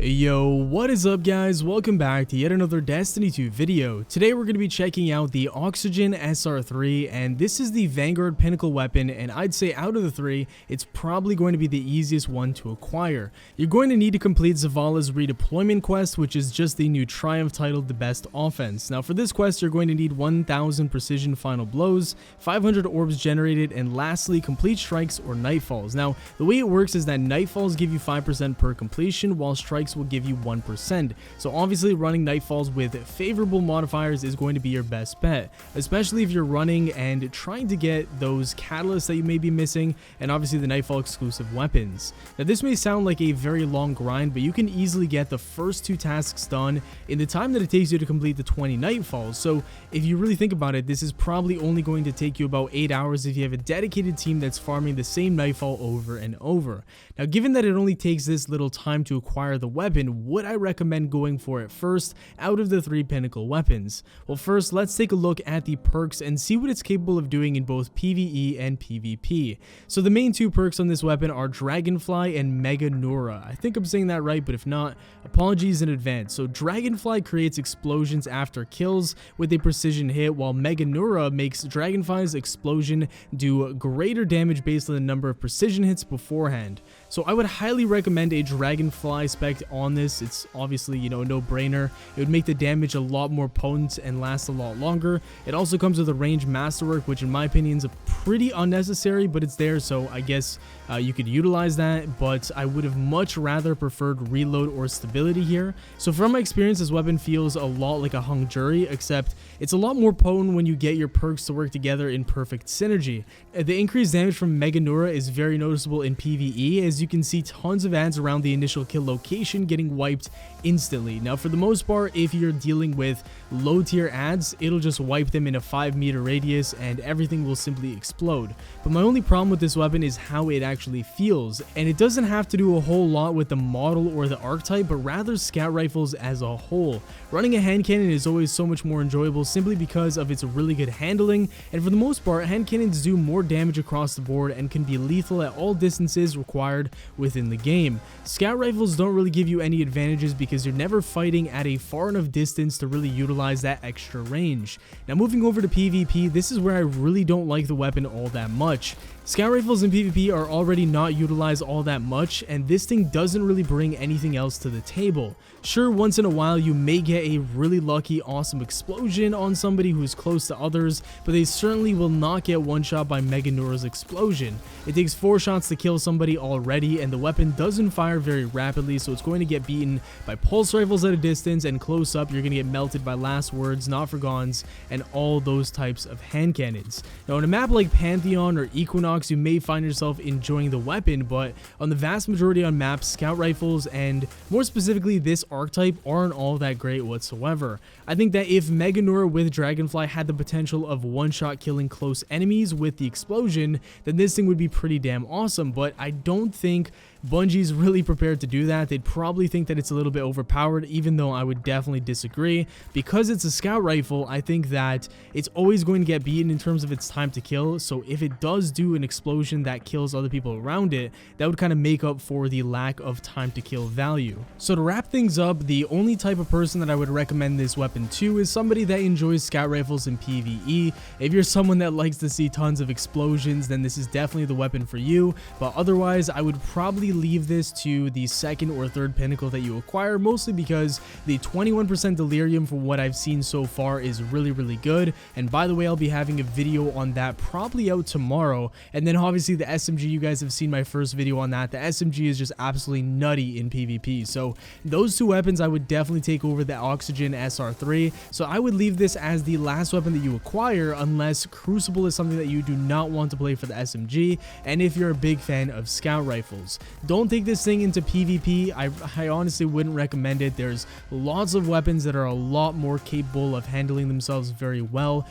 Yo, what is up guys? Welcome back to yet another Destiny 2 video. Today we're going to be checking out the Oxygen-SR3, and this is the Vanguard Pinnacle weapon, and I'd say out of the three, it's probably going to be the easiest one to acquire. You're going to need to complete Zavala's redeployment quest, which is just the new triumph titled the best offense. Now for this quest, you're going to need 1000 precision final blows, 500 orbs generated, and lastly, complete strikes or Nightfalls. Now the way it works is that Nightfalls give you 5% per completion, while strikes will give you 1%. So obviously running Nightfalls with favorable modifiers is going to be your best bet, especially if you're running and trying to get those catalysts that you may be missing, and obviously the Nightfall exclusive weapons. Now this may sound like a very long grind, but you can easily get the first two tasks done in the time that it takes you to complete the 20 Nightfalls. So if you really think about it, this is probably only going to take you about 8 hours if you have a dedicated team that's farming the same Nightfall over and over. Now given that it only takes this little time to acquire the weapon, would I recommend going for it first out of the 3 pinnacle weapons? Well, first let's take a look at the perks and see what it's capable of doing in both PVE and PvP. So the main 2 perks on this weapon are Dragonfly and Mega Nura. I think I'm saying that right, but if not, apologies in advance. So Dragonfly creates explosions after kills with a precision hit, while Mega Nura makes Dragonfly's explosion do greater damage based on the number of precision hits beforehand. So I would highly recommend a Dragonfly spec on this. It's obviously, you know, a no-brainer. It would make the damage a lot more potent and last a lot longer. It also comes with a range masterwork, which in my opinion is pretty unnecessary, but it's there, so I guess you could utilize that, but I would have much rather preferred reload or stability here. So from my experience, this weapon feels a lot like a hung jury, except it's a lot more potent when you get your perks to work together in perfect synergy. The increased damage from Mega Nura is very noticeable in PvE, as you can see tons of ads around the initial kill location getting wiped instantly. Now for the most part, if you're dealing with low tier ads, it'll just wipe them in a 5-meter radius and everything will simply explode. But my only problem with this weapon is how it actually feels, and it doesn't have to do a whole lot with the model or the archetype, but rather scout rifles as a whole. Running a hand cannon is always so much more enjoyable simply because of its really good handling, and for the most part, hand cannons do more damage across the board and can be lethal at all distances required within the game. Scout rifles don't really give you any advantages because you're never fighting at a far enough distance to really utilize that extra range. Now moving over to PvP, this is where I really don't like the weapon all that much. Scout rifles in PvP are already not utilized all that much, and this thing doesn't really bring anything else to the table. Sure, once in a while you may get a really lucky awesome explosion on somebody who's close to others, but they certainly will not get one shot by Mega Nura's explosion. It takes 4 shots to kill somebody already, and the weapon doesn't fire very rapidly, so it's going to get beaten by pulse rifles at a distance, and close up you're going to get melted by last words, not forgottens, and all those types of hand cannons. Now on a map like Pantheon or Equinox, you may find yourself enjoying the weapon, but on the vast majority on maps, scout rifles and more specifically this archetype aren't all that great whatsoever. I think that if Mega Nura with Dragonfly had the potential of one-shot killing close enemies with the explosion, then this thing would be pretty damn awesome, but I don't think Bungie's really prepared to do that. They'd probably think that it's a little bit overpowered, even though I would definitely disagree. Because it's a scout rifle, I think that it's always going to get beaten in terms of its time to kill, so if it does do an explosion that kills other people around it, that would kind of make up for the lack of time to kill value. So to wrap things up, the only type of person that I would recommend this weapon to is somebody that enjoys scout rifles in PvE. If you're someone that likes to see tons of explosions, then this is definitely the weapon for you, but otherwise I would probably leave this to the 2nd or 3rd pinnacle that you acquire, mostly because the 21% delirium from what I've seen so far is really good. And by the way, I'll be having a video on that probably out tomorrow. And then obviously the SMG, you guys have seen my first video on that. The SMG is just absolutely nutty in PvP. So those 2 weapons I would definitely take over the Oxygen-SR3. So I would leave this as the last weapon that you acquire, unless Crucible is something that you do not want to play for the SMG, and if you're a big fan of scout rifles. Don't take this thing into PvP. I honestly wouldn't recommend it. There's lots of weapons that are a lot more capable of handling themselves very well.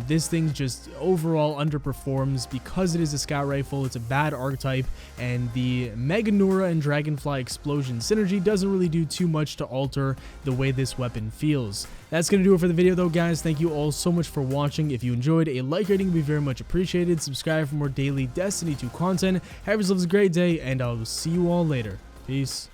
This thing just overall underperforms because it is a scout rifle, it's a bad archetype, and the Meganura and Dragonfly Explosion synergy doesn't really do too much to alter the way this weapon feels. That's going to do it for the video though, guys. Thank you all so much for watching. If you enjoyed, a like rating would be very much appreciated. Subscribe for more daily Destiny 2 content. Have yourselves a great day, and I'll see you all later. Peace.